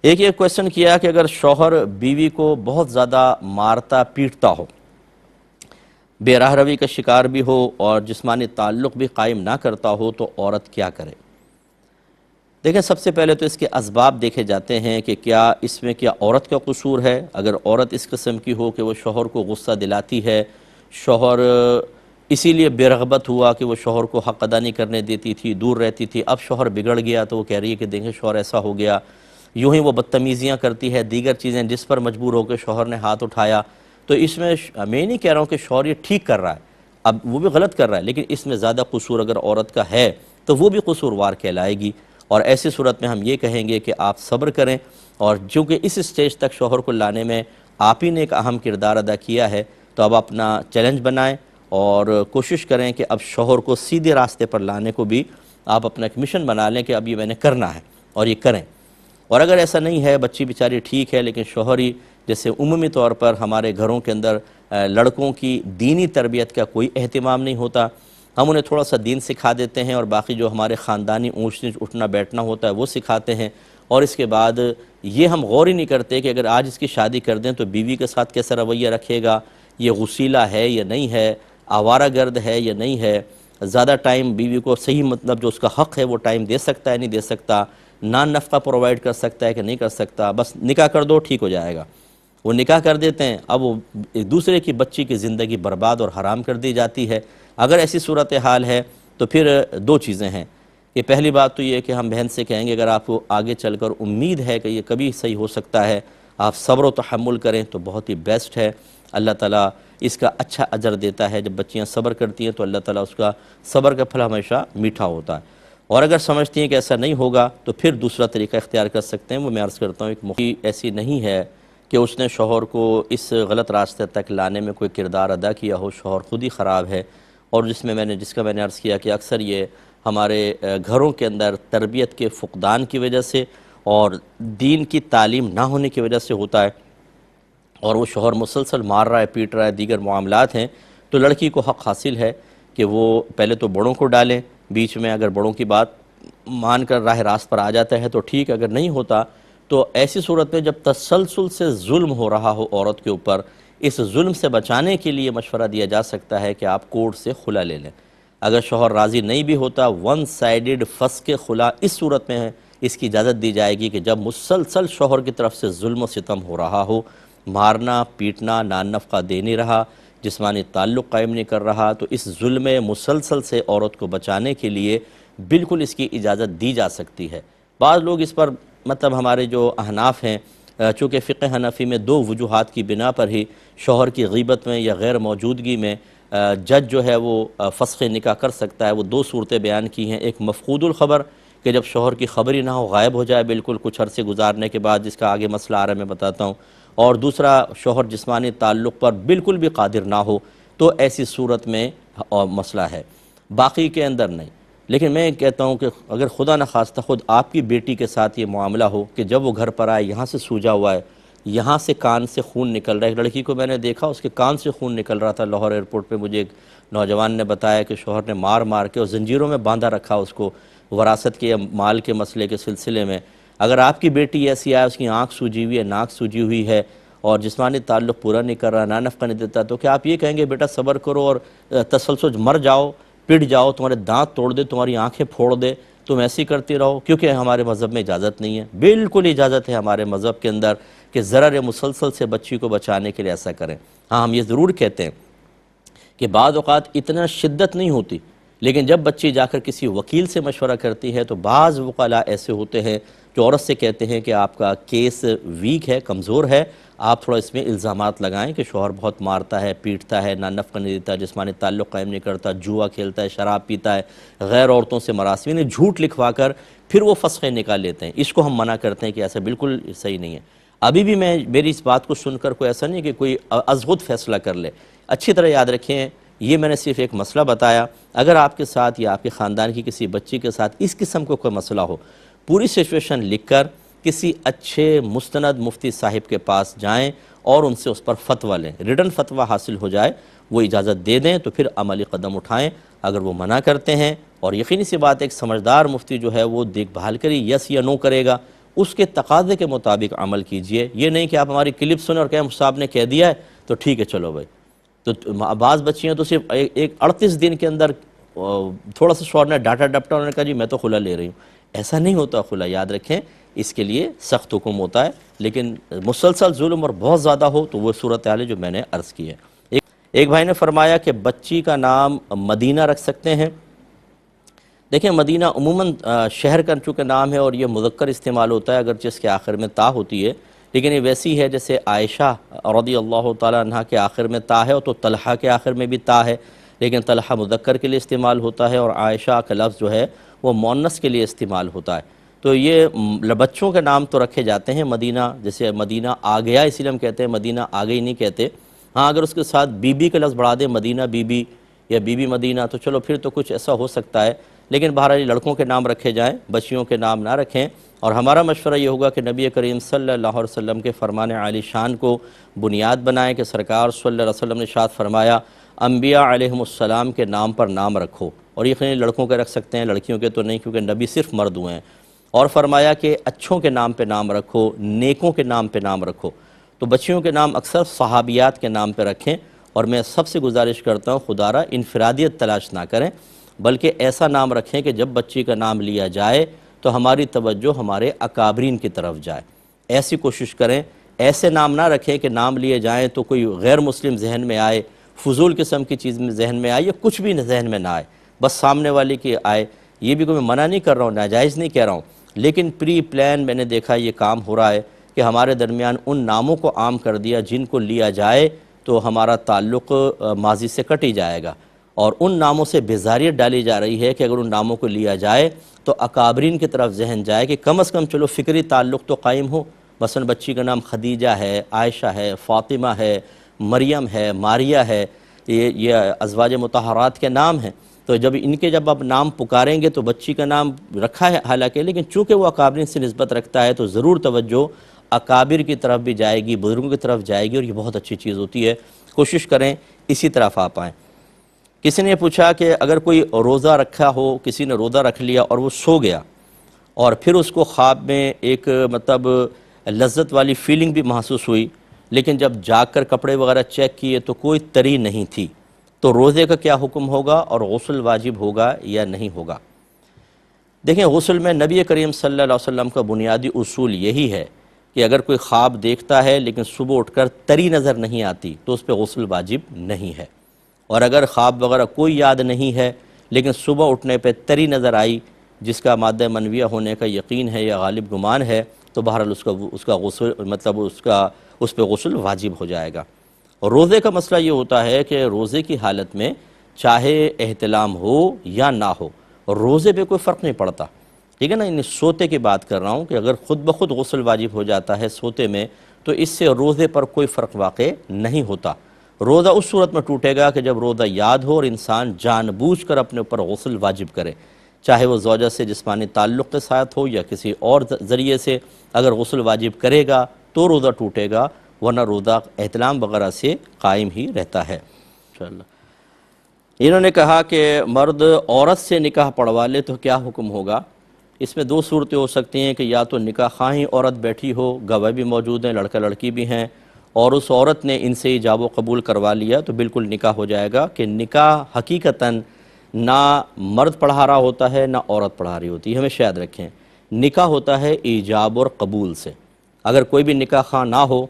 ایک یہ کویسچن کیا کہ اگر شوہر بیوی کو بہت زیادہ مارتا پیٹتا ہو، بے راہ روی کا شکار بھی ہو اور جسمانی تعلق بھی قائم نہ کرتا ہو تو عورت کیا کرے؟ دیکھیں، سب سے پہلے تو اس کے اسباب دیکھے جاتے ہیں کہ کیا اس میں کیا عورت کا قصور ہے۔ اگر عورت اس قسم کی ہو کہ وہ شوہر کو غصہ دلاتی ہے، شوہر اسی لیے بے رغبت ہوا کہ وہ شوہر کو حق ادا نہیں کرنے دیتی تھی، دور رہتی تھی، اب شوہر بگڑ گیا تو وہ کہہ رہی ہے کہ دیکھیں شوہر ایسا ہو گیا، یوں ہی وہ بدتمیزیاں کرتی ہے، دیگر چیزیں جس پر مجبور ہو کے شوہر نے ہاتھ اٹھایا، تو اس میں میں نہیں کہہ رہا ہوں کہ شوہر یہ ٹھیک کر رہا ہے، اب وہ بھی غلط کر رہا ہے، لیکن اس میں زیادہ قصور اگر عورت کا ہے تو وہ بھی قصوروار کہلائے گی، اور ایسی صورت میں ہم یہ کہیں گے کہ آپ صبر کریں، اور چونکہ اس سٹیج تک شوہر کو لانے میں آپ ہی نے ایک اہم کردار ادا کیا ہے، تو اب اپنا چیلنج بنائیں اور کوشش کریں کہ اب شوہر کو سیدھے راستے پر لانے کو بھی آپ اپنا ایک مشن بنا لیں کہ اب یہ میں نے کرنا ہے اور یہ کریں۔ اور اگر ایسا نہیں ہے، بچی بیچاری ٹھیک ہے، لیکن شوہر ہی، جیسے عمومی طور پر ہمارے گھروں کے اندر لڑکوں کی دینی تربیت کا کوئی اہتمام نہیں ہوتا، ہم انہیں تھوڑا سا دین سکھا دیتے ہیں اور باقی جو ہمارے خاندانی اونچ نیچ اٹھنا بیٹھنا ہوتا ہے وہ سکھاتے ہیں، اور اس کے بعد یہ ہم غور ہی نہیں کرتے کہ اگر آج اس کی شادی کر دیں تو بیوی کے ساتھ کیسا رویہ رکھے گا، یہ غسیلہ ہے یا نہیں ہے، آوارہ گرد ہے یا نہیں ہے، زیادہ ٹائم بیوی کو صحیح مطلب جو اس کا حق ہے وہ ٹائم دے سکتا ہے نہیں دے سکتا، نان نفقہ پرووائڈ کر سکتا ہے کہ نہیں کر سکتا، بس نکاح کر دو ٹھیک ہو جائے گا۔ وہ نکاح کر دیتے ہیں، اب وہ ایک دوسرے کی بچی کی زندگی برباد اور حرام کر دی جاتی ہے۔ اگر ایسی صورتحال ہے تو پھر دو چیزیں ہیں کہ پہلی بات تو یہ ہے کہ ہم بہن سے کہیں گے اگر آپ کو آگے چل کر امید ہے کہ یہ کبھی صحیح ہو سکتا ہے، آپ صبر و تحمل کریں تو بہت ہی بیسٹ ہے، اللہ تعالیٰ اس کا اچھا اجر دیتا ہے۔ جب بچیاں صبر کرتی ہیں تو اللہ تعالیٰ اس کا صبر کا پھل ہمیشہ میٹھا ہوتا ہے، اور اگر سمجھتی ہیں کہ ایسا نہیں ہوگا تو پھر دوسرا طریقہ اختیار کر سکتے ہیں۔ وہ میں عرض کرتا ہوں ایک مخی ایسی نہیں ہے کہ اس نے شوہر کو اس غلط راستے تک لانے میں کوئی کردار ادا کیا ہو، شوہر خود ہی خراب ہے، اور جس کا میں نے عرض کیا کہ اکثر یہ ہمارے گھروں کے اندر تربیت کے فقدان کی وجہ سے اور دین کی تعلیم نہ ہونے کی وجہ سے ہوتا ہے، اور وہ شوہر مسلسل مار رہا ہے، پیٹ رہا ہے، دیگر معاملات ہیں، تو لڑکی کو حق حاصل ہے کہ وہ پہلے تو بڑوں کو ڈالیں بیچ میں، اگر بڑوں کی بات مان کر راہ راست پر آ جاتا ہے تو ٹھیک، اگر نہیں ہوتا تو ایسی صورت میں جب تسلسل سے ظلم ہو رہا ہو عورت کے اوپر، اس ظلم سے بچانے کے لیے مشورہ دیا جا سکتا ہے کہ آپ کورٹ سے خلا لے لیں۔ اگر شوہر راضی نہیں بھی ہوتا، ون سائیڈڈ فسخ خلا اس صورت میں ہے اس کی اجازت دی جائے گی کہ جب مسلسل شوہر کی طرف سے ظلم و ستم ہو رہا ہو، مارنا پیٹنا، نان نفقہ دے نہیں رہا، جسمانی تعلق قائم نہیں کر رہا، تو اس ظلم مسلسل سے عورت کو بچانے کے لیے بالکل اس کی اجازت دی جا سکتی ہے۔ بعض لوگ اس پر مطلب ہمارے جو احناف ہیں، چونکہ فقہ حنفی میں دو وجوہات کی بنا پر ہی شوہر کی غیبت میں یا غیر موجودگی میں جج جو ہے وہ فسخ نکاح کر سکتا ہے، وہ دو صورتیں بیان کی ہیں۔ ایک مفقود الخبر کہ جب شوہر کی خبر ہی نہ ہو، غائب ہو جائے بالکل کچھ عرصے گزارنے کے بعد، جس کا آگے مسئلہ آ رہا ہے میں بتاتا ہوں، اور دوسرا شوہر جسمانی تعلق پر بالکل بھی قادر نہ ہو، تو ایسی صورت میں مسئلہ ہے، باقی کے اندر نہیں۔ لیکن میں کہتا ہوں کہ اگر خدا نخواستہ خود آپ کی بیٹی کے ساتھ یہ معاملہ ہو کہ جب وہ گھر پر آئے یہاں سے سوجا ہوا ہے، یہاں سے کان سے خون نکل رہا ہے، ایک لڑکی کو میں نے دیکھا اس کے کان سے خون نکل رہا تھا لاہور ایئرپورٹ پہ، مجھے ایک نوجوان نے بتایا کہ شوہر نے مار مار کے اور زنجیروں میں باندھا رکھا اس کو وراثت کے یا مال کے مسئلے کے سلسلے میں۔ اگر آپ کی بیٹی ایسی آئے، اس کی آنکھ سوجی ہوئی ہے، ناک سوجی ہوئی ہے، اور جسمانی تعلق پورا نہیں کر رہا، نان نفقہ نہیں دیتا، تو کیا آپ یہ کہیں گے بیٹا صبر کرو اور تسلسل مر جاؤ، پٹ جاؤ، تمہارے دانت توڑ دے، تمہاری آنکھیں پھوڑ دے، تم ایسی کرتی رہو؟ کیونکہ ہمارے مذہب میں اجازت نہیں ہے، بالکل اجازت ہے ہمارے مذہب کے اندر کہ ضرر مسلسل سے بچی کو بچانے کے لیے ایسا کریں۔ ہاں، ہم یہ ضرور کہتے ہیں کہ بعض اوقات اتنا شدت نہیں ہوتی، لیکن جب بچی جا کر کسی وکیل سے مشورہ کرتی ہے تو بعض وکلاء ایسے ہوتے ہیں جو عورت سے کہتے ہیں کہ آپ کا کیس ویک ہے، کمزور ہے، آپ تھوڑا اس میں الزامات لگائیں کہ شوہر بہت مارتا ہے، پیٹتا ہے، نان نفقہ نہیں دیتا، جسمانی تعلق قائم نہیں کرتا، جوا کھیلتا ہے، شراب پیتا ہے، غیر عورتوں سے مراسم، یعنی جھوٹ لکھوا کر پھر وہ فسخ نکاح لیتے ہیں۔ اس کو ہم منع کرتے ہیں کہ ایسا بالکل صحیح نہیں ہے۔ ابھی بھی میری اس بات کو سن کر کوئی ایسا نہیں کہ کوئی ازغد فیصلہ کر لے۔ اچھی طرح یاد رکھیں، یہ میں نے صرف ایک مسئلہ بتایا، اگر آپ کے ساتھ یا آپ کے خاندان کی کسی بچی کے ساتھ اس قسم کو کوئی مسئلہ ہو، پوری سچویشن لکھ کر کسی اچھے مستند مفتی صاحب کے پاس جائیں اور ان سے اس پر فتویٰ لیں، ریٹن فتویٰ حاصل ہو جائے، وہ اجازت دے دیں تو پھر عملی قدم اٹھائیں۔ اگر وہ منع کرتے ہیں، اور یقینی سی بات ایک سمجھدار مفتی جو ہے وہ دیکھ بھال کری یس یا نو کرے گا، اس کے تقاضے کے مطابق عمل کیجئے. یہ نہیں کہ آپ ہماری کلپ سنیں اور کہیں صاحب نے کہہ دیا ہے تو ٹھیک ہے چلو بھائی. تو بعض بچیاں تو صرف ایک 38 دن کے اندر تھوڑا سا شوہر نے ڈاٹا ڈپٹا انہوں نے کہا جی میں تو خلا لے رہی ہوں. ایسا نہیں ہوتا خلا، یاد رکھیں اس کے لیے سخت حکم ہوتا ہے. لیکن مسلسل ظلم اور بہت زیادہ ہو تو وہ صورتحال ہے جو میں نے عرض کی ہے. ایک بھائی نے فرمایا کہ بچی کا نام مدینہ رکھ سکتے ہیں. دیکھیں مدینہ عموماً شہر کا چونکہ نام ہے اور یہ مذکر استعمال ہوتا ہے اگرچہ اس کے آخر میں تا ہوتی ہے، لیکن یہ ویسی ہے جیسے عائشہ رضی اللہ تعالیٰ عنہ کے آخر میں تا ہے، اور تو طلحہ کے آخر میں بھی تا ہے، لیکن طلحہ مذکر کے لیے استعمال ہوتا ہے اور عائشہ کا لفظ جو ہے وہ مؤنث کے لیے استعمال ہوتا ہے. تو یہ بچوں کے نام تو رکھے جاتے ہیں مدینہ، جیسے مدینہ آ گیا اسی لیے ہم کہتے ہیں، مدینہ آ گئی نہیں کہتے. ہاں اگر اس کے ساتھ بی بی کا لفظ بڑھا دیں، مدینہ بی بی یا بی بی مدینہ، تو چلو پھر تو کچھ ایسا ہو سکتا ہے. لیکن بہرحال لڑکوں کے نام رکھے جائیں، بچیوں کے نام نہ رکھیں. اور ہمارا مشورہ یہ ہوگا کہ نبی کریم صلی اللہ علیہ وسلم کے فرمان عالی شان کو بنیاد بنائیں کہ سرکار صلی اللہ علیہ وسلم نے ارشاد فرمایا انبیاء علیہم السلام کے نام پر نام رکھو. اور یقیناً لڑکوں کے رکھ سکتے ہیں، لڑکیوں کے تو نہیں، کیونکہ نبی صرف مرد ہوئے ہیں. اور فرمایا کہ اچھوں کے نام پہ نام رکھو، نیکوں کے نام پہ نام رکھو. تو بچیوں کے نام اکثر صحابیات کے نام پہ رکھیں. اور میں سب سے گزارش کرتا ہوں خدا را انفرادیت تلاش نہ کریں، بلکہ ایسا نام رکھیں کہ جب بچی کا نام لیا جائے تو ہماری توجہ ہمارے اکابرین کی طرف جائے. ایسی کوشش کریں. ایسے نام نہ رکھیں کہ نام لیے جائیں تو کوئی غیر مسلم ذہن میں آئے، فضول قسم کی چیز میں ذہن میں آئے، یا کچھ بھی ذہن میں نہ آئے، بس سامنے والی کی آئے. یہ بھی کوئی میں منع نہیں کر رہا ہوں، ناجائز نہیں کہہ رہا ہوں، لیکن پری پلان میں نے دیکھا یہ کام ہو رہا ہے کہ ہمارے درمیان ان ناموں کو عام کر دیا جن کو لیا جائے تو ہمارا تعلق ماضی سے کٹ ہی جائے گا. اور ان ناموں سے بیزاریت ڈالی جا رہی ہے کہ اگر ان ناموں کو لیا جائے تو اکابرین کی طرف ذہن جائے کہ کم از کم چلو فکری تعلق تو قائم ہو. مثلا بچی کا نام خدیجہ ہے، عائشہ ہے، فاطمہ ہے، مریم ہے، ماریہ ہے، یہ ازواج مطہرات کے نام ہیں. تو جب آپ نام پکاریں گے تو بچی کا نام رکھا ہے حالانکہ، لیکن چونکہ وہ اکابرین سے نسبت رکھتا ہے تو ضرور توجہ اکابر کی طرف بھی جائے گی، بزرگوں کی طرف جائے گی، اور یہ بہت اچھی چیز ہوتی ہے. کوشش کریں اسی طرف آپ آئیں. کسی نے پوچھا کہ اگر کوئی روزہ رکھا ہو، کسی نے روزہ رکھ لیا اور وہ سو گیا اور پھر اس کو خواب میں ایک لذت والی فیلنگ بھی محسوس ہوئی، لیکن جب جاگ کر کپڑے وغیرہ چیک کیے تو کوئی تری نہیں تھی، تو روزے کا کیا حکم ہوگا اور غسل واجب ہوگا یا نہیں ہوگا؟ دیکھیں غسل میں نبی کریم صلی اللہ علیہ وسلم کا بنیادی اصول یہی ہے کہ اگر کوئی خواب دیکھتا ہے لیکن صبح اٹھ کر تری نظر نہیں آتی تو اس پہ غسل واجب نہیں ہے. اور اگر خواب وغیرہ کوئی یاد نہیں ہے لیکن صبح اٹھنے پہ تری نظر آئی جس کا مادہ منویہ ہونے کا یقین ہے یا غالب گمان ہے تو بہرحال اس کا غسل اس پہ غسل واجب ہو جائے گا. اور روزے کا مسئلہ یہ ہوتا ہے کہ روزے کی حالت میں چاہے احتلام ہو یا نہ ہو روزے پہ کوئی فرق نہیں پڑتا، ٹھیک ہے نا. سوتے کی بات کر رہا ہوں کہ اگر خود بخود غسل واجب ہو جاتا ہے سوتے میں تو اس سے روزے پر کوئی فرق واقع نہیں ہوتا. روزہ اس صورت میں ٹوٹے گا کہ جب روزہ یاد ہو اور انسان جان بوجھ کر اپنے اوپر غسل واجب کرے، چاہے وہ زوجہ سے جسمانی تعلق کے ساتھ ہو یا کسی اور ذریعے سے. اگر غسل واجب کرے گا تو روزہ ٹوٹے گا، ورنہ روزہ احتلام وغیرہ سے قائم ہی رہتا ہے انشاءاللہ. انہوں نے کہا کہ مرد عورت سے نکاح پڑھوا لے تو کیا حکم ہوگا؟ اس میں دو صورتیں ہو سکتی ہیں کہ یا تو نکاح خواہی عورت بیٹھی ہو، گواہ بھی موجود ہیں، لڑکا لڑکی بھی ہیں، اور اس عورت نے ان سے ایجاب و قبول کروا لیا تو بالکل نکاح ہو جائے گا. کہ نکاح حقیقتاً نہ مرد پڑھا رہا ہوتا ہے نہ عورت پڑھا رہی ہوتی ہے، ہمیں یاد رکھیں. نکاح ہوتا ہے ایجاب اور قبول سے. اگر کوئی بھی نکاح خواہ نہ ہو،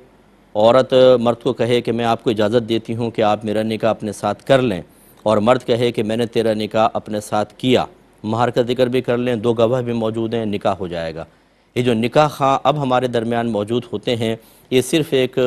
عورت مرد کو کہے کہ میں آپ کو اجازت دیتی ہوں کہ آپ میرا نکاح اپنے ساتھ کر لیں، اور مرد کہے کہ میں نے تیرا نکاح اپنے ساتھ کیا، مہر کا ذکر بھی کر لیں، دو گواہ بھی موجود ہیں، نکاح ہو جائے گا. یہ جو نکاح خواہ اب ہمارے درمیان موجود ہوتے ہیں یہ صرف ایک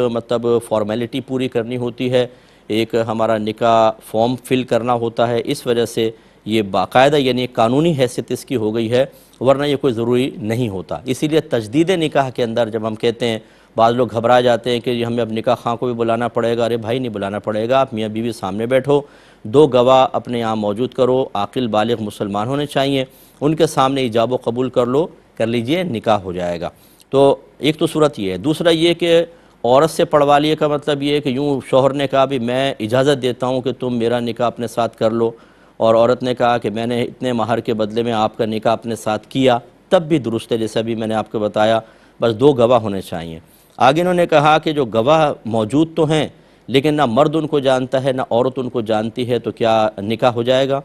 فارمیلٹی پوری کرنی ہوتی ہے، ایک ہمارا نکاح فارم فل کرنا ہوتا ہے، اس وجہ سے یہ باقاعدہ یعنی قانونی حیثیت اس کی ہو گئی ہے، ورنہ یہ کوئی ضروری نہیں ہوتا. اسی لیے تجدید نکاح کے اندر جب ہم کہتے ہیں، بعض لوگ گھبرا جاتے ہیں کہ ہمیں اب نکاح خواہ کو بھی بلانا پڑے گا. ارے بھائی نہیں بلانا پڑے گا، آپ میاں بیوی سامنے بیٹھو، دو گواہ اپنے یہاں موجود کرو، عاقل بالغ مسلمان ہونے چاہیے، ان کے سامنے ایجاب و قبول کر لیجئے، نکاح ہو جائے گا. تو ایک تو صورت یہ ہے. دوسرا یہ کہ عورت سے پڑھوا لیے کا مطلب یہ ہے کہ یوں شوہر نے کہا بھی میں اجازت دیتا ہوں کہ تم میرا نکاح اپنے ساتھ کر لو، اور عورت نے کہا کہ میں نے اتنے مہر کے بدلے میں آپ کا نکاح اپنے ساتھ کیا، تب بھی درست ہے، جیسا بھی میں نے آپ کو بتایا، بس 2 گواہ ہونے چاہیے۔ آگے انہوں نے کہا کہ جو گواہ موجود تو ہیں لیکن نہ مرد ان کو جانتا ہے نہ عورت ان کو جانتی ہے، تو کیا نکاح ہو جائے گا؟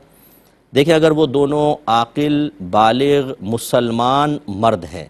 دیکھیں اگر وہ دونوں عاقل بالغ مسلمان مرد ہیں،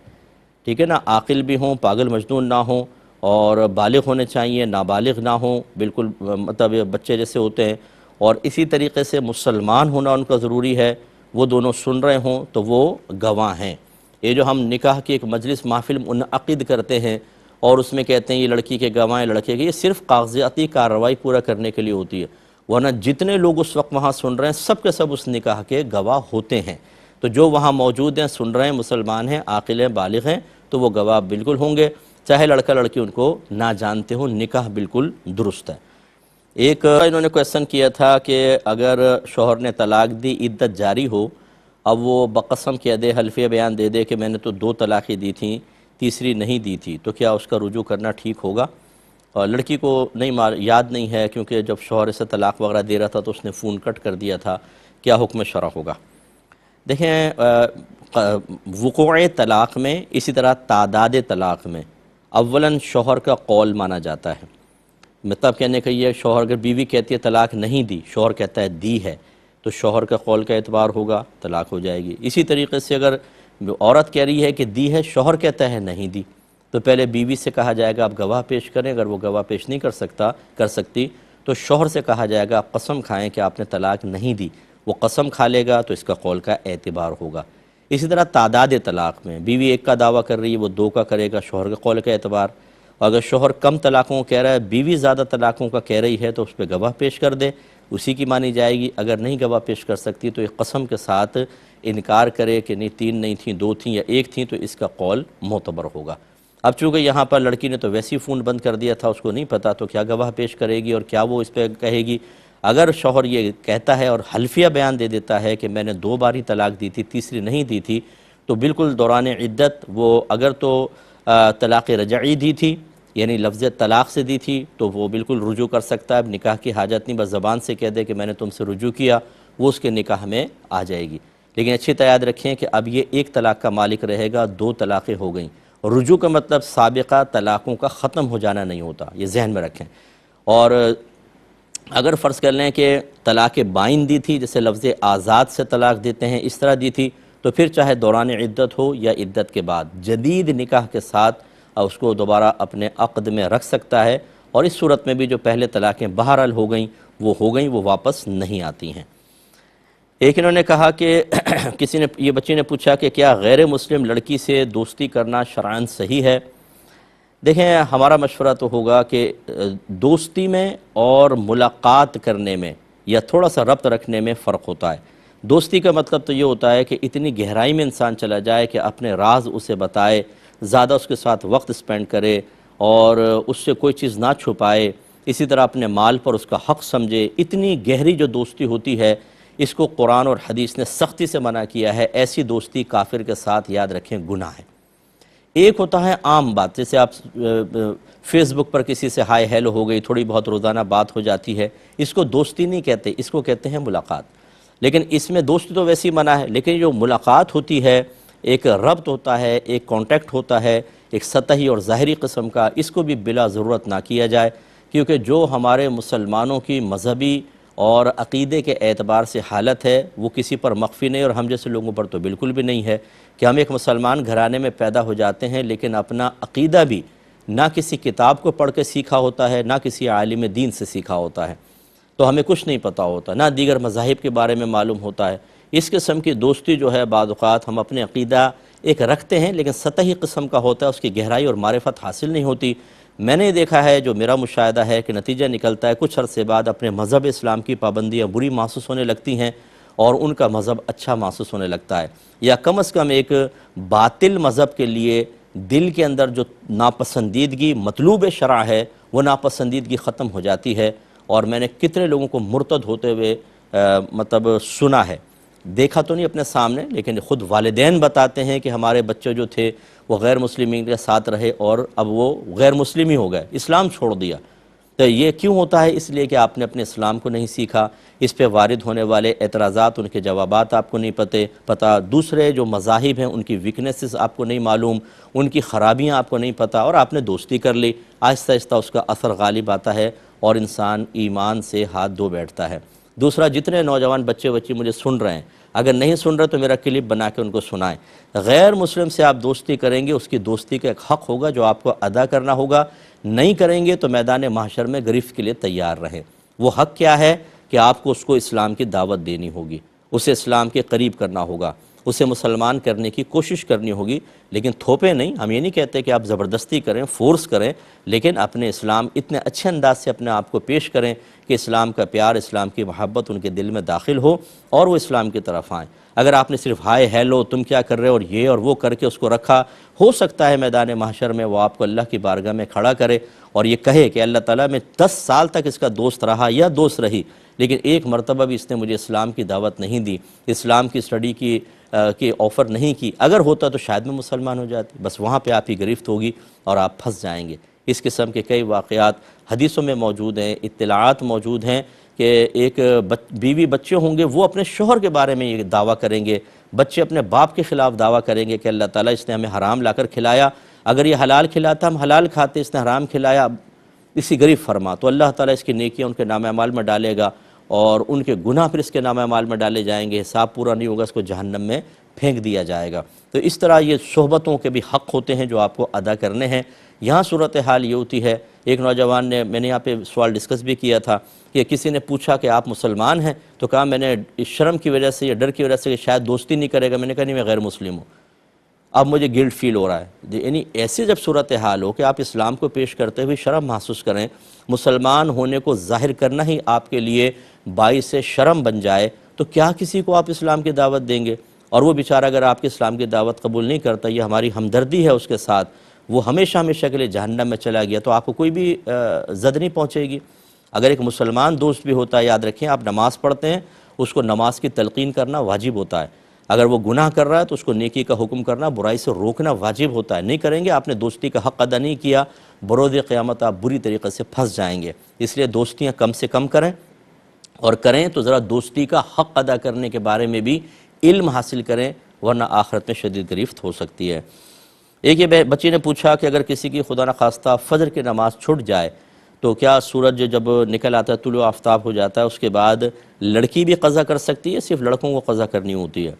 ٹھیک ہے نا، عاقل بھی ہوں، پاگل مجنون نہ ہوں، اور بالغ ہونے چاہیے، نابالغ نہ ہوں، بالکل مطلب بچے جیسے ہوتے ہیں، اور اسی طریقے سے مسلمان ہونا ان کا ضروری ہے، وہ دونوں سن رہے ہوں تو وہ گواہ ہیں۔ یہ جو ہم نکاح کی ایک مجلس محفل منعقد کرتے ہیں اور اس میں کہتے ہیں یہ لڑکی کے گواہ ہیں، لڑکے کے، یہ صرف کاغذاتی کارروائی پورا کرنے کے لیے ہوتی ہے، ورنہ جتنے لوگ اس وقت وہاں سن رہے ہیں سب کے سب اس نکاح کے گواہ ہوتے ہیں۔ تو جو وہاں موجود ہیں، سن رہے ہیں، مسلمان ہیں، عاقل ہیں، بالغ ہیں، تو وہ گواہ بالکل ہوں گے، چاہے لڑکا لڑکی ان کو نہ جانتے ہوں، نکاح بالکل درست ہے۔ ایک انہوں نے کویسچن کیا تھا کہ اگر شوہر نے طلاق دی، عدت جاری ہو، اب وہ بقسم کہہ دے، حلفیہ بیان دے دے کہ میں نے تو 2 طلاقیں دی تھیں، تیسری نہیں دی تھی، تو کیا اس کا رجوع کرنا ٹھیک ہوگا؟ اور لڑکی کو یاد نہیں ہے، کیونکہ جب شوہر سے طلاق وغیرہ دے رہا تھا تو اس نے فون کٹ کر دیا تھا، کیا حکم شرع ہوگا؟ دیکھیں وقوع طلاق میں، اسی طرح تعداد طلاق میں اولاً شوہر کا قول مانا جاتا ہے۔ مطلب کہنے کا یہ، شوہر اگر بیوی کہتی ہے طلاق نہیں دی، شوہر کہتا ہے دی ہے، تو شوہر کا قول کا اعتبار ہوگا، طلاق ہو جائے گی۔ اسی طریقے سے اگر عورت کہہ رہی ہے کہ دی ہے، شوہر کہتا ہے نہیں دی، تو پہلے بیوی سے کہا جائے گا آپ گواہ پیش کریں، اگر وہ گواہ پیش نہیں کر سکتی تو شوہر سے کہا جائے گا آپ قسم کھائیں کہ آپ نے طلاق نہیں دی، وہ قسم کھا لے گا تو اس کا قول کا اعتبار ہوگا۔ اسی طرح تعداد طلاق میں بیوی 1 کا دعویٰ کر رہی ہے، وہ 2 کا کرے گا، شوہر کے قول کا اعتبار۔ اور اگر شوہر کم طلاقوں کو کہہ رہا ہے، بیوی زیادہ طلاقوں کا کہہ رہی ہے، تو اس پہ گواہ پیش کر دے، اسی کی مانی جائے گی۔ اگر نہیں گواہ پیش کر سکتی تو ایک قسم کے ساتھ انکار کرے کہ نہیں 3 نہیں تھیں، 2 تھیں یا 1 تھیں، تو اس کا قول معتبر ہوگا۔ اب چونکہ یہاں پر لڑکی نے تو ویسی فون بند کر دیا تھا، اس کو نہیں پتا، تو کیا گواہ پیش کرے گی اور کیا وہ اس پہ کہے گی؟ اگر شوہر یہ کہتا ہے اور حلفیہ بیان دے دیتا ہے کہ میں نے 2 بار ہی طلاق دی تھی، تیسری نہیں دی تھی، تو بالکل دوران عدت وہ اگر تو طلاق رجعی دی تھی، یعنی لفظ طلاق سے دی تھی، تو وہ بالکل رجوع کر سکتا ہے، اب نکاح کی حاجت نہیں، بس زبان سے کہہ دے کہ میں نے تم سے رجوع کیا، وہ اس کے نکاح میں آ جائے گی۔ لیکن اچھی طرح یاد رکھیں کہ اب یہ 1 طلاق کا مالک رہے گا، 2 طلاقیں ہو گئیں۔ رجوع کا مطلب سابقہ طلاقوں کا ختم ہو جانا نہیں ہوتا، یہ ذہن میں رکھیں۔ اور اگر فرض کر لیں کہ طلاق بائن دی تھی، جیسے لفظ آزاد سے طلاق دیتے ہیں، اس طرح دی تھی، تو پھر چاہے دوران عدت ہو یا عدت کے بعد جدید نکاح کے ساتھ اس کو دوبارہ اپنے عقد میں رکھ سکتا ہے، اور اس صورت میں بھی جو پہلے طلاقیں بہرحال ہو گئیں، وہ واپس نہیں آتی ہیں۔ ایک انہوں نے کہا کہ یہ بچی نے پوچھا کہ کیا غیر مسلم لڑکی سے دوستی کرنا شرعاً صحیح ہے؟ دیکھیں ہمارا مشورہ تو ہوگا کہ دوستی میں اور ملاقات کرنے میں یا تھوڑا سا ربط رکھنے میں فرق ہوتا ہے۔ دوستی کا مطلب تو یہ ہوتا ہے کہ اتنی گہرائی میں انسان چلا جائے کہ اپنے راز اسے بتائے، زیادہ اس کے ساتھ وقت سپینڈ کرے اور اس سے کوئی چیز نہ چھپائے، اسی طرح اپنے مال پر اس کا حق سمجھے۔ اتنی گہری جو دوستی ہوتی ہے، اس کو قرآن اور حدیث نے سختی سے منع کیا ہے۔ ایسی دوستی کافر کے ساتھ یاد رکھیں گناہ ہے۔ ایک ہوتا ہے عام بات، جیسے آپ فیس بک پر کسی سے ہائے ہیلو ہو گئی، تھوڑی بہت روزانہ بات ہو جاتی ہے، اس کو دوستی نہیں کہتے، اس کو کہتے ہیں ملاقات۔ لیکن اس میں دوستی تو ویسی منع ہے، لیکن جو ملاقات ہوتی ہے، ایک ربط ہوتا ہے، ایک کانٹیکٹ ہوتا ہے، ایک سطحی اور ظاہری قسم کا، اس کو بھی بلا ضرورت نہ کیا جائے، کیونکہ جو ہمارے مسلمانوں کی مذہبی اور عقیدے کے اعتبار سے حالت ہے، وہ کسی پر مخفی نہیں، اور ہم جیسے لوگوں پر تو بالکل بھی نہیں ہے کہ ہم ایک مسلمان گھرانے میں پیدا ہو جاتے ہیں، لیکن اپنا عقیدہ بھی نہ کسی کتاب کو پڑھ کے سیکھا ہوتا ہے، نہ کسی عالم دین سے سیکھا ہوتا ہے، تو ہمیں کچھ نہیں پتہ ہوتا، نہ دیگر مذاہب کے بارے میں معلوم ہوتا ہے۔ اس قسم کی دوستی جو ہے بعض اوقات ہم اپنے عقیدہ ایک رکھتے ہیں، لیکن سطحی قسم کا ہوتا ہے، اس کی گہرائی اور معرفت حاصل نہیں ہوتی۔ میں نے دیکھا ہے، جو میرا مشاہدہ ہے، کہ نتیجہ نکلتا ہے کچھ عرصے بعد اپنے مذہب اسلام کی پابندیاں بری محسوس ہونے لگتی ہیں اور ان کا مذہب اچھا محسوس ہونے لگتا ہے، یا کم از کم ایک باطل مذہب کے لیے دل کے اندر جو ناپسندیدگی مطلوب شرع ہے، وہ ناپسندیدگی ختم ہو جاتی ہے۔ اور میں نے کتنے لوگوں کو مرتد ہوتے ہوئے مطلب سنا ہے، دیکھا تو نہیں اپنے سامنے، لیکن خود والدین بتاتے ہیں کہ ہمارے بچے جو تھے وہ غیر مسلمین کے ساتھ رہے اور اب وہ غیر مسلم ہی ہو گئے، اسلام چھوڑ دیا۔ تو یہ کیوں ہوتا ہے؟ اس لیے کہ آپ نے اپنے اسلام کو نہیں سیکھا، اس پہ وارد ہونے والے اعتراضات، ان کے جوابات آپ کو نہیں پتہ، دوسرے جو مذاہب ہیں ان کی ویکنیسز آپ کو نہیں معلوم، ان کی خرابیاں آپ کو نہیں پتہ، اور آپ نے دوستی کر لی، آہستہ آہستہ اس کا اثر غالب آتا ہے اور انسان ایمان سے ہاتھ دھو بیٹھتا ہے۔ دوسرا، جتنے نوجوان بچے مجھے سن رہے ہیں، اگر نہیں سن رہے تو میرا کلپ بنا کے ان کو سنائیں، غیر مسلم سے آپ دوستی کریں گے، اس کی دوستی کا ایک حق ہوگا جو آپ کو ادا کرنا ہوگا، نہیں کریں گے تو میدان محشر میں گرفت کے لیے تیار رہیں۔ وہ حق کیا ہے کہ آپ کو اس کو اسلام کی دعوت دینی ہوگی، اسے اسلام کے قریب کرنا ہوگا، اسے مسلمان کرنے کی کوشش کرنی ہوگی، لیکن تھوپے نہیں۔ ہم یہ نہیں کہتے کہ آپ زبردستی کریں، فورس کریں، لیکن اپنے اسلام اتنے اچھے انداز سے اپنے آپ کو پیش کریں کہ اسلام کا پیار، اسلام کی محبت ان کے دل میں داخل ہو اور وہ اسلام کی طرف آئیں۔ اگر آپ نے صرف ہائے ہیلو تم کیا کر رہے ہو اور یہ اور وہ کر کے اس کو رکھا، ہو سکتا ہے میدان محشر میں وہ آپ کو اللہ کی بارگاہ میں کھڑا کرے اور یہ کہے کہ اللہ تعالیٰ میں 10 سال تک اس کا دوست رہا یا دوست رہی، لیکن ایک مرتبہ بھی اس نے مجھے اسلام کی دعوت نہیں دی، اسلام کی اسٹڈی کی آفر نہیں کی، اگر ہوتا تو شاید میں مسلمان ہو جاتی۔ بس وہاں پہ آپ کی گرفت ہوگی اور آپ پھنس جائیں گے۔ اس قسم کے کئی واقعات حدیثوں میں موجود ہیں، اطلاعات موجود ہیں کہ ایک بیوی بچے ہوں گے، وہ اپنے شوہر کے بارے میں یہ دعویٰ کریں گے، بچے اپنے باپ کے خلاف دعویٰ کریں گے کہ اللہ تعالیٰ اس نے ہمیں حرام لا کر کھلایا، اگر یہ حلال کھلاتا ہم حلال کھاتے، اس نے حرام کھلایا، اسی گریب فرما، تو اللہ تعالیٰ اس کی نیکیاں ان کے نام اعمال میں ڈالے گا اور ان کے گناہ پھر اس کے نام اعمال میں ڈالے جائیں گے، حساب پورا نہیں ہوگا، اس کو جہنم میں پھینک دیا جائے گا۔ تو اس طرح یہ صحبتوں کے بھی حق ہوتے ہیں جو آپ کو ادا کرنے ہیں۔ یہاں صورتحال یہ ہوتی ہے، ایک نوجوان نے، میں نے یہاں پہ سوال ڈسکس بھی کیا تھا کہ کسی نے پوچھا کہ آپ مسلمان ہیں، تو کہا میں نے شرم کی وجہ سے یا ڈر کی وجہ سے کہ شاید دوستی نہیں کرے گا، میں نے کہا نہیں میں غیر مسلم ہوں، اب مجھے گلٹ فیل ہو رہا ہے۔ یعنی ایسی جب صورتحال ہو کہ آپ اسلام کو پیش کرتے ہوئے شرم محسوس کریں، مسلمان ہونے کو ظاہر کرنا ہی آپ کے لیے باعث شرم بن جائے، تو کیا کسی کو آپ اسلام کی دعوت دیں گے؟ اور وہ بیچارہ اگر آپ کی اسلام کی دعوت قبول نہیں کرتا، یہ ہماری ہمدردی ہے اس کے ساتھ، وہ ہمیشہ ہمیشہ کے لیے جہنم میں چلا گیا، تو آپ کو کوئی بھی زد نہیں پہنچے گی۔ اگر ایک مسلمان دوست بھی ہوتا ہے، یاد رکھیں آپ نماز پڑھتے ہیں، اس کو نماز کی تلقین کرنا واجب ہوتا ہے، اگر وہ گناہ کر رہا ہے تو اس کو نیکی کا حکم کرنا، برائی سے روکنا واجب ہوتا ہے، نہیں کریں گے آپ نے دوستی کا حق ادا نہیں کیا، بروز قیامت آپ بری طریقے سے پھنس جائیں گے۔ اس لیے دوستیاں کم سے کم کریں، اور کریں تو ذرا دوستی کا حق ادا کرنے کے بارے میں بھی علم حاصل کریں، ورنہ آخرت میں شدید گرفت ہو سکتی ہے۔ ایک یہ بچی نے پوچھا کہ اگر کسی کی خدا نخواستہ فجر کی نماز چھوٹ جائے تو کیا سورج جب نکل آتا ہے، طلوع آفتاب ہو جاتا ہے، اس کے بعد لڑکی بھی قضا کر سکتی ہے، صرف لڑکوں کو قضا کرنی ہوتی ہے؟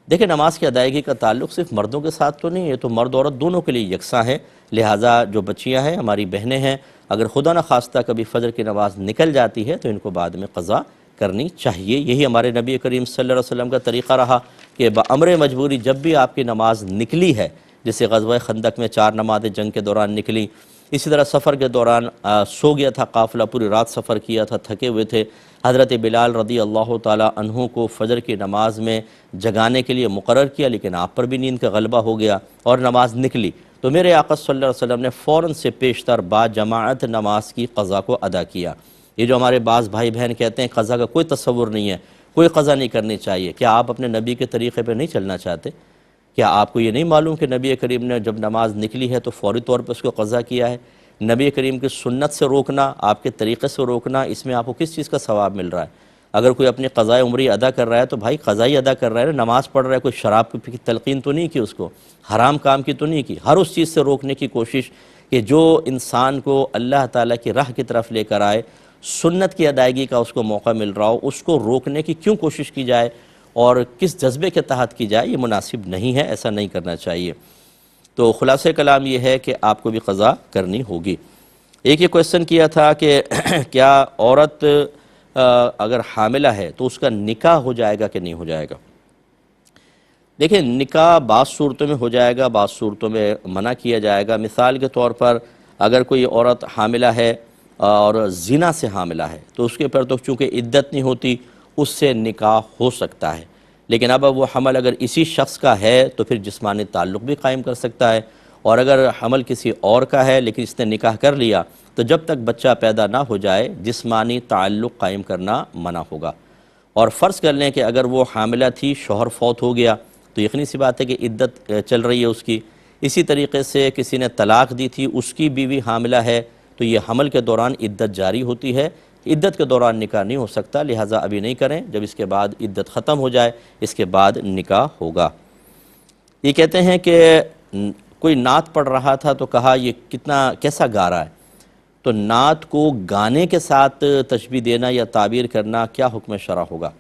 دیکھیں نماز کی ادائیگی کا تعلق صرف مردوں کے ساتھ تو نہیں ہے، تو مرد عورت دونوں کے لیے یکساں ہے، لہٰذا جو بچیاں ہیں، ہماری بہنیں ہیں، اگر خدا نخواستہ کبھی فجر کی نماز نکل جاتی ہے تو ان کو بعد میں قضا کرنی چاہیے۔ یہی ہمارے نبی کریم صلی اللہ علیہ وسلم کا طریقہ رہا کہ بامر مجبوری جب بھی آپ کی نماز نکلی ہے، جیسے غزوہ خندق میں 4 نمازیں جنگ کے دوران نکلی، اسی طرح سفر کے دوران سو گیا تھا قافلہ، پوری رات سفر کیا تھا، تھکے ہوئے تھے، حضرت بلال رضی اللہ تعالیٰ عنہ کو فجر کی نماز میں جگانے کے لیے مقرر کیا، لیکن آپ پر بھی نیند کا غلبہ ہو گیا اور نماز نکلی، تو میرے آقا صلی اللہ علیہ وسلم نے فوراً سے پیشتر با جماعت نماز کی قضا کو ادا کیا۔ یہ جو ہمارے بعض بھائی بہن کہتے ہیں قضا کا کوئی تصور نہیں ہے، کوئی قضا نہیں کرنی چاہیے، کیا آپ اپنے نبی کے طریقے پہ نہیں چلنا چاہتے؟ کیا آپ کو یہ نہیں معلوم کہ نبی کریم نے جب نماز نکلی ہے تو فوری طور پہ اس کو قضا کیا ہے؟ نبی کریم کی سنت سے روکنا، آپ کے طریقے سے روکنا، اس میں آپ کو کس چیز کا ثواب مل رہا ہے؟ اگر کوئی اپنی قضائے عمری ادا کر رہا ہے تو بھائی قضائی ادا کر رہا ہے، نماز پڑھ رہا ہے، کوئی شراب کی تلقین تو نہیں کی اس کو، حرام کام کی تو نہیں کی، ہر اس چیز سے روکنے کی کوشش کہ جو انسان کو اللہ تعالیٰ کی راہ کی طرف لے کر آئے، سنت کی ادائیگی کا اس کو موقع مل رہا ہو، اس کو روکنے کی کیوں کوشش کی جائے اور کس جذبے کے تحت کی جائے، یہ مناسب نہیں ہے، ایسا نہیں کرنا چاہیے۔ تو خلاصہ کلام یہ ہے کہ آپ کو بھی قضا کرنی ہوگی۔ ایک یہ کویسچن کیا تھا کہ کیا عورت اگر حاملہ ہے تو اس کا نکاح ہو جائے گا کہ نہیں ہو جائے گا؟ دیکھیں نکاح بعض صورتوں میں ہو جائے گا، بعض صورتوں میں منع کیا جائے گا۔ مثال کے طور پر اگر کوئی عورت حاملہ ہے اور زنا سے حاملہ ہے تو اس کے اوپر تو چونکہ عدت نہیں ہوتی، اس سے نکاح ہو سکتا ہے، لیکن اب وہ حمل اگر اسی شخص کا ہے تو پھر جسمانی تعلق بھی قائم کر سکتا ہے، اور اگر حمل کسی اور کا ہے لیکن اس نے نکاح کر لیا تو جب تک بچہ پیدا نہ ہو جائے جسمانی تعلق قائم کرنا منع ہوگا۔ اور فرض کر لیں کہ اگر وہ حاملہ تھی، شوہر فوت ہو گیا تو یقینی سی بات ہے کہ عدت چل رہی ہے اس کی۔ اسی طریقے سے کسی نے طلاق دی تھی، اس کی بیوی حاملہ ہے تو یہ حمل کے دوران عدت جاری ہوتی ہے، عدت کے دوران نکاح نہیں ہو سکتا، لہٰذا ابھی نہیں کریں، جب اس کے بعد عدت ختم ہو جائے اس کے بعد نکاح ہوگا۔ یہ کہتے ہیں کہ کوئی نعت پڑھ رہا تھا تو کہا یہ کیسا گا رہا ہے، تو نعت کو گانے کے ساتھ تشبیہ دینا یا تعبیر کرنا کیا حکم شرع ہوگا؟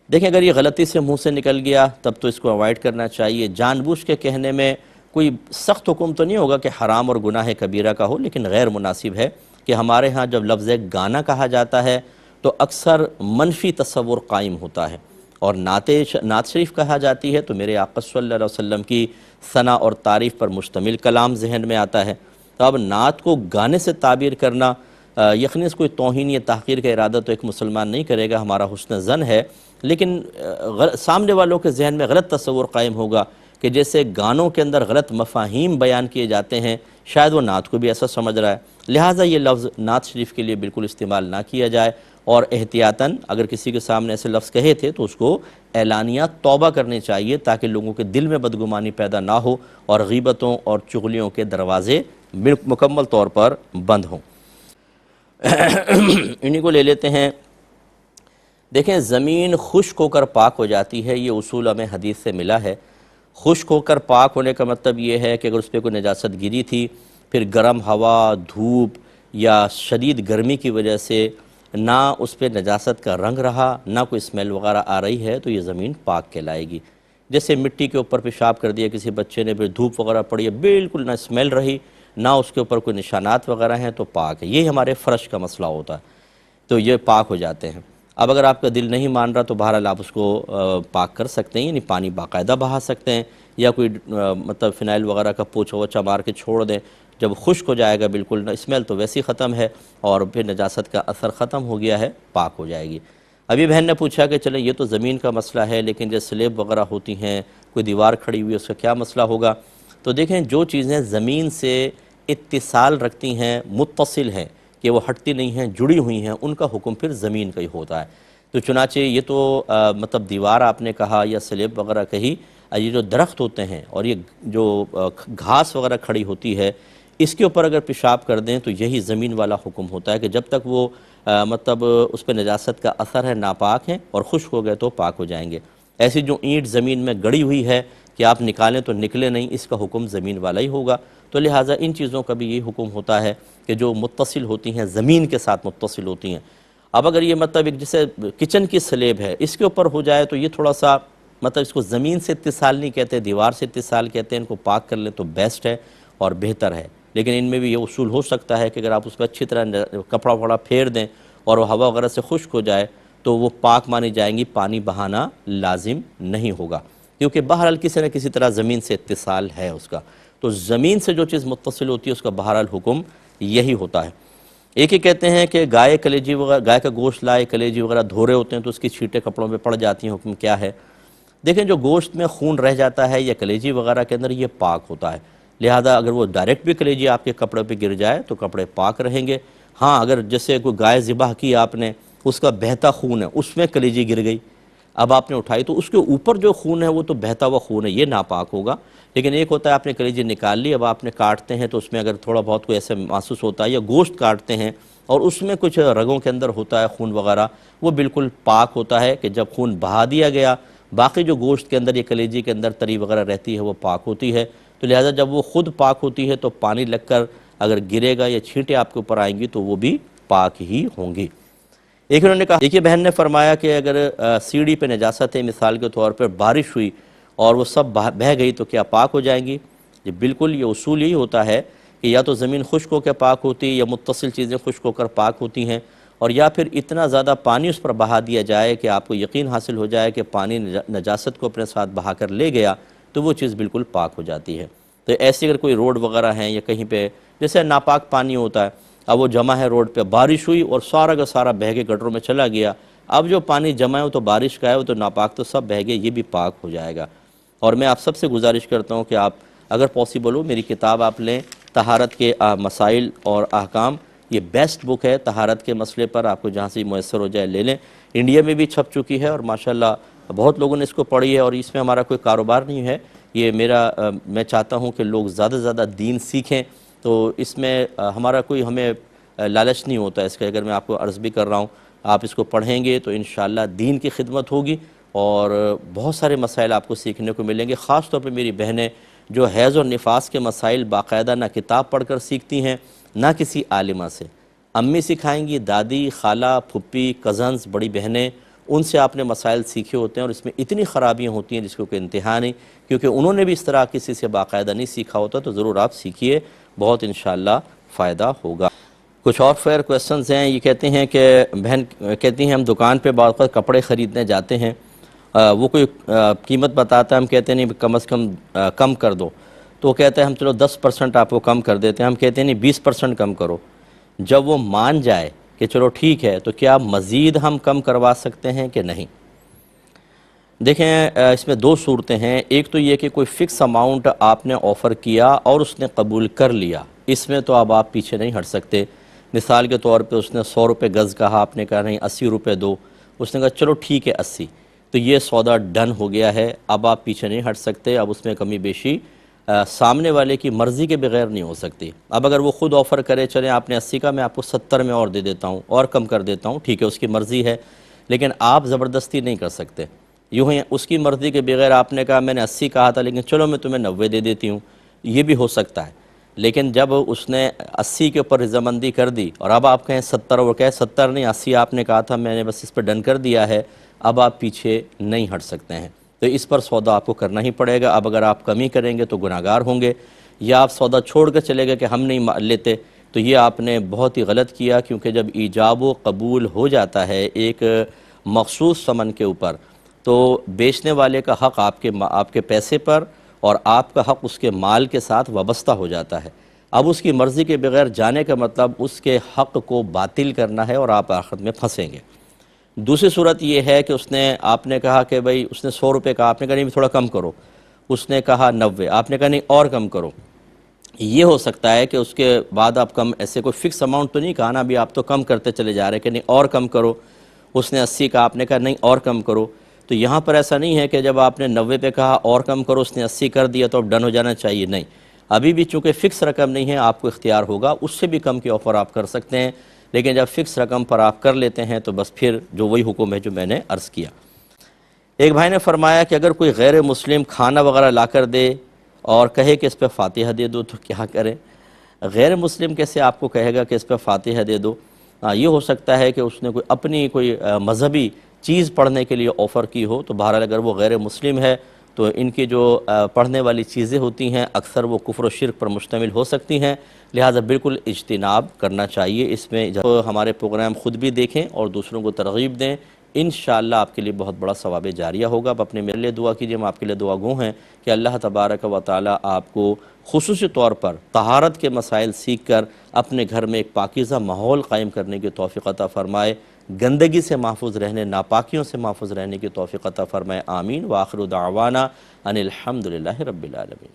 دیکھیں اگر یہ غلطی سے منہ سے نکل گیا تب تو اس کو اوائڈ کرنا چاہیے، جان بوجھ کے کہنے میں کوئی سخت حکم تو نہیں ہوگا کہ حرام اور گناہ کبیرہ کا ہو، لیکن غیر مناسب ہے کہ ہمارے ہاں جب لفظ گانا کہا جاتا ہے تو اکثر منفی تصور قائم ہوتا ہے، اور نعت شریف کہا جاتی ہے تو میرے آقا صلی اللہ علیہ وسلم کی ثنا اور تعریف پر مشتمل کلام ذہن میں آتا ہے۔ تو اب نعت کو گانے سے تعبیر کرنا یقیناً کوئی توہین یا تحقیر کا ارادہ تو ایک مسلمان نہیں کرے گا، ہمارا حسن ظن ہے، لیکن سامنے والوں کے ذہن میں غلط تصور قائم ہوگا کہ جیسے گانوں کے اندر غلط مفاہیم بیان کیے جاتے ہیں، شاید وہ نعت کو بھی ایسا سمجھ رہا ہے، لہٰذا یہ لفظ نعت شریف کے لیے بالکل استعمال نہ کیا جائے، اور احتیاطاً اگر کسی کے سامنے ایسے لفظ کہے تھے تو اس کو اعلانیہ توبہ کرنی چاہیے تاکہ لوگوں کے دل میں بدگمانی پیدا نہ ہو اور غیبتوں اور چغلیوں کے دروازے مکمل طور پر بند ہوں۔ انہی کو لے لیتے ہیں۔ دیکھیں زمین خشک ہو کر پاک ہو جاتی ہے، یہ اصول ہمیں حدیث سے ملا ہے۔ خشک ہو کر پاک ہونے کا مطلب یہ ہے کہ اگر اس پہ کوئی نجاست گری تھی، پھر گرم ہوا، دھوپ یا شدید گرمی کی وجہ سے نہ اس پہ نجاست کا رنگ رہا، نہ کوئی اسمیل وغیرہ آ رہی ہے تو یہ زمین پاک کہلائے گی۔ جیسے مٹی کے اوپر پیشاب کر دیا کسی بچے نے، پھر دھوپ وغیرہ پڑی ہے، بالکل نہ اسمیل رہی، نہ اس کے اوپر کوئی نشانات وغیرہ ہیں تو پاک ہے۔ یہ ہمارے فرش کا مسئلہ ہوتا ہے، تو یہ پاک ہو جاتے ہیں۔ اب اگر آپ کا دل نہیں مان رہا تو بہرحال آپ اس کو پاک کر سکتے ہیں، یعنی پانی باقاعدہ بہا سکتے ہیں، یا کوئی مطلب فنائل وغیرہ کا پوچھا وچا مار کے چھوڑ دیں، جب خشک ہو جائے گا بالکل، اسمیل تو ویسی ختم ہے اور پھر نجاست کا اثر ختم ہو گیا ہے، پاک ہو جائے گی۔ ابھی بہن نے پوچھا کہ چلیں یہ تو زمین کا مسئلہ ہے، لیکن جو سلیب وغیرہ ہوتی ہیں، کوئی دیوار کھڑی ہوئی ہے، اس کا کیا مسئلہ ہوگا؟ تو دیکھیں جو چیزیں زمین سے اتصال رکھتی ہیں، متصل ہیں کہ وہ ہٹتی نہیں ہیں، جڑی ہوئی ہیں، ان کا حکم پھر زمین کا ہی ہوتا ہے۔ تو چنانچہ یہ تو مطلب دیوار آپ نے کہا یا سلیب وغیرہ کہی، یہ جو درخت ہوتے ہیں اور یہ جو گھاس وغیرہ کھڑی ہوتی ہے، اس کے اوپر اگر پیشاب کر دیں تو یہی زمین والا حکم ہوتا ہے کہ جب تک وہ مطلب اس پہ نجاست کا اثر ہے، ناپاک ہیں، اور خشک ہو گئے تو پاک ہو جائیں گے۔ ایسی جو اینٹ زمین میں گڑی ہوئی ہے کہ آپ نکالیں تو نکلے نہیں، اس کا حکم زمین والا ہی ہوگا۔ تو لہٰذا ان چیزوں کا بھی یہ حکم ہوتا ہے کہ جو متصل ہوتی ہیں، زمین کے ساتھ متصل ہوتی ہیں۔ اب اگر یہ مطلب ایک جیسے کچن کی سلیب ہے، اس کے اوپر ہو جائے تو یہ تھوڑا سا مطلب اس کو زمین سے اتصال نہیں کہتے، دیوار سے اتصال کہتے ہیں، ان کو پاک کر لیں تو بیسٹ ہے اور بہتر ہے۔ لیکن ان میں بھی یہ اصول ہو سکتا ہے کہ اگر آپ اس پر اچھی طرح کپڑا وپڑا پھیر دیں اور وہ ہوا وغیرہ سے خشک ہو جائے تو وہ پاک مانی جائیں گی، پانی بہانا لازم نہیں ہوگا، کیونکہ بہرحال کسی نہ کسی طرح زمین سے اتصال ہے اس کا۔ تو زمین سے جو چیز متصل ہوتی ہے اس کا بہرحال حکم یہی ہوتا ہے۔ ایک ہی کہتے ہیں کہ گائے کلیجی وغیرہ، گائے کا گوشت لائے، کلیجی وغیرہ دھو رہے ہوتے ہیں تو اس کی چھینٹیں کپڑوں پہ پڑ جاتی ہیں، حکم کیا ہے؟ دیکھیں جو گوشت میں خون رہ جاتا ہے یا کلیجی وغیرہ کے اندر، یہ پاک ہوتا ہے، لہذا اگر وہ ڈائریکٹ بھی کلیجی آپ کے کپڑے پہ گر جائے تو کپڑے پاک رہیں گے۔ ہاں اگر جیسے کوئی گائے ذبح کی آپ نے، اس کا بہتا خون ہے، اس میں کلیجی گر گئی، اب آپ نے اٹھائی تو اس کے اوپر جو خون ہے وہ تو بہتا ہوا خون ہے، یہ ناپاک ہوگا۔ لیکن ایک ہوتا ہے آپ نے کلیجی نکال لی، اب آپ نے کاٹتے ہیں تو اس میں اگر تھوڑا بہت کوئی ایسے محسوس ہوتا ہے، یا گوشت کاٹتے ہیں اور اس میں کچھ رگوں کے اندر ہوتا ہے خون وغیرہ، وہ بالکل پاک ہوتا ہے کہ جب خون بہا دیا گیا، باقی جو گوشت کے اندر یا کلیجی کے اندر تری وغیرہ رہتی ہے وہ پاک ہوتی ہے۔ تو لہٰذا جب وہ خود پاک ہوتی ہے تو پانی لگ کر اگر گرے گا یا چھینٹیں آپ کے اوپر آئیں گی تو وہ بھی پاک ہی ہوں گی۔ ایک انہوں نے کہا، ایک بہن نے فرمایا کہ اگر سیڑھی پہ نجاست ہے، مثال کے طور پر بارش ہوئی اور وہ سب بہہ گئی تو کیا پاک ہو جائیں گی؟ جی بالکل، یہ اصول یہی ہوتا ہے کہ یا تو زمین خشک ہو کے پاک ہوتی ہے، یا متصل چیزیں خشک ہو کر پاک ہوتی ہیں، اور یا پھر اتنا زیادہ پانی اس پر بہا دیا جائے کہ آپ کو یقین حاصل ہو جائے کہ پانی نجاست کو اپنے ساتھ بہا کر لے گیا تو وہ چیز بالکل پاک ہو جاتی ہے۔ تو ایسی اگر کوئی روڈ وغیرہ ہیں یا کہیں پہ جیسے ناپاک پانی ہوتا ہے، اب وہ جمع ہے روڈ پہ، بارش ہوئی اور سارا کا سارا بہہ کے گٹروں میں چلا گیا، اب جو پانی جمع ہے وہ تو بارش کا ہے، وہ تو ناپاک تو سب بہہ گئے، یہ بھی پاک ہو جائے گا۔ اور میں آپ سب سے گزارش کرتا ہوں کہ آپ اگر پاسبل ہو میری کتاب آپ لیں، طہارت کے مسائل اور احکام، یہ بیسٹ بک ہے طہارت کے مسئلے پر، آپ کو جہاں سے میسر ہو جائے لے لیں۔ انڈیا میں بھی چھپ چکی ہے اور ماشاءاللہ بہت لوگوں نے اس کو پڑھی ہے، اور اس میں ہمارا کوئی کاروبار نہیں ہے، یہ میں چاہتا ہوں کہ لوگ زیادہ سے زیادہ دین سیکھیں تو اس میں ہمارا کوئی ہمیں لالچ نہیں ہوتا اس کا. اگر میں آپ کو عرض بھی کر رہا ہوں، آپ اس کو پڑھیں گے تو انشاءاللہ دین کی خدمت ہوگی اور بہت سارے مسائل آپ کو سیکھنے کو ملیں گے. خاص طور پہ میری بہنیں جو حیض اور نفاس کے مسائل باقاعدہ نہ کتاب پڑھ کر سیکھتی ہیں نہ کسی عالمہ سے. امی سکھائیں گی، دادی، خالہ، پھپھی، کزنز، بڑی بہنیں، ان سے آپ نے مسائل سیکھے ہوتے ہیں اور اس میں اتنی خرابیاں ہوتی ہیں جس کو کوئی انتہا نہیں، کیونکہ انہوں نے بھی اس طرح کسی سے باقاعدہ نہیں سیکھا ہوتا. تو ضرور آپ سیکھیے، بہت انشاءاللہ فائدہ ہوگا. کچھ اور فیئر کویسچنز ہیں. یہ کہتے ہیں کہ بہن کہتی ہیں ہم دکان پہ بعض اوقات کپڑے خریدنے جاتے ہیں، وہ کوئی قیمت بتاتا ہے، ہم کہتے ہیں نہیں کم از کم کم کر دو، تو وہ کہتا ہے ہم چلو 10% آپ کو کم کر دیتے ہیں. ہم کہتے ہیں نہیں 20% کم کرو. جب وہ مان جائے کہ چلو ٹھیک ہے تو کیا مزید ہم کم کروا سکتے ہیں کہ نہیں؟ دیکھیں اس میں دو صورتیں ہیں. ایک تو یہ کہ کوئی فکس اماؤنٹ آپ نے آفر کیا اور اس نے قبول کر لیا، اس میں تو اب آپ پیچھے نہیں ہٹ سکتے. مثال کے طور پہ اس نے 100 روپے گز کہا، آپ نے کہا نہیں 80 روپے دو، اس نے کہا چلو ٹھیک ہے 80، تو یہ سودا ڈن ہو گیا ہے. اب آپ پیچھے نہیں ہٹ سکتے. اب اس میں کمی بیشی سامنے والے کی مرضی کے بغیر نہیں ہو سکتی. اب اگر وہ خود آفر کرے چلیں آپ نے 80 کا میں آپ کو 70 میں اور دے دیتا ہوں اور کم کر دیتا ہوں، ٹھیک ہے اس کی مرضی ہے، لیکن آپ زبردستی نہیں کر سکتے. یوں ہی اس کی مرضی کے بغیر آپ نے کہا میں نے 80 کہا تھا لیکن چلو میں تمہیں 90 دے دیتی ہوں، یہ بھی ہو سکتا ہے. لیکن جب اس نے 80 کے اوپر رضامندی کر دی اور اب آپ کہیں 70، وہ کہے 70 نہیں 80 آپ نے کہا تھا، میں نے بس اس پہ ڈن کر دیا ہے، اب آپ پیچھے نہیں ہٹ سکتے ہیں. تو اس پر سودا آپ کو کرنا ہی پڑے گا. اب اگر آپ کمی کریں گے تو گناہگار ہوں گے، یا آپ سودا چھوڑ کر چلے گئے کہ ہم نہیں لیتے، تو یہ آپ نے بہت ہی غلط کیا. کیونکہ جب ایجاب و قبول ہو جاتا ہے ایک مخصوص ثمن کے اوپر، تو بیچنے والے کا حق آپ کے پیسے پر اور آپ کا حق اس کے مال کے ساتھ وابستہ ہو جاتا ہے. اب اس کی مرضی کے بغیر جانے کا مطلب اس کے حق کو باطل کرنا ہے اور آپ آخرت میں پھنسیں گے. دوسری صورت یہ ہے کہ آپ نے کہا کہ بھئی اس نے 100 روپے کہا، آپ نے کہا نہیں تھوڑا کم کرو، اس نے کہا 90، آپ نے کہا نہیں اور کم کرو. یہ ہو سکتا ہے کہ اس کے بعد آپ کم، ایسے کوئی فکس اماؤنٹ تو نہیں کہا نا، ابھی آپ تو کم کرتے چلے جا رہے کہ نہیں اور کم کرو. اس نے 80 کہا، آپ نے کہا نہیں اور کم کرو. تو یہاں پر ایسا نہیں ہے کہ جب آپ نے 90 پہ کہا اور کم کرو، اس نے 80 کر دیا تو اب ڈن ہو جانا چاہیے. نہیں، ابھی بھی چونکہ فکس رقم نہیں ہے، آپ کو اختیار ہوگا، اس سے بھی کم کی آفر آپ کر سکتے ہیں. لیکن جب فکس رقم پر آپ کر لیتے ہیں تو بس پھر جو وہی حکم ہے جو میں نے عرض کیا. ایک بھائی نے فرمایا کہ اگر کوئی غیر مسلم کھانا وغیرہ لا کر دے اور کہے کہ اس پہ فاتحہ دے دو تو کیا کریں؟ غیر مسلم کیسے آپ کو کہے گا کہ اس پہ فاتحہ دے دو؟ یہ ہو سکتا ہے کہ اس نے اپنی کوئی مذہبی چیز پڑھنے کے لیے آفر کی ہو. تو بہرحال اگر وہ غیر مسلم ہے تو ان کی جو پڑھنے والی چیزیں ہوتی ہیں اکثر وہ کفر و شرک پر مشتمل ہو سکتی ہیں، لہٰذا بالکل اجتناب کرنا چاہیے. اس میں ہمارے پروگرام خود بھی دیکھیں اور دوسروں کو ترغیب دیں، انشاءاللہ آپ کے لیے بہت بڑا ثواب جاریہ ہوگا. اب اپنے میرے لیے دعا کیجئے، ہم آپ کے لیے دعا گو ہیں کہ اللہ تبارک و تعالی آپ کو خصوصی طور پر طہارت کے مسائل سیکھ کر اپنے گھر میں ایک پاکیزہ ماحول قائم کرنے کی توفیق عطا فرمائے، گندگی سے محفوظ رہنے، ناپاکیوں سے محفوظ رہنے کی توفیق عطا فرمائے. آمین. وآخر دعوانا ان الحمدللہ رب العالمین.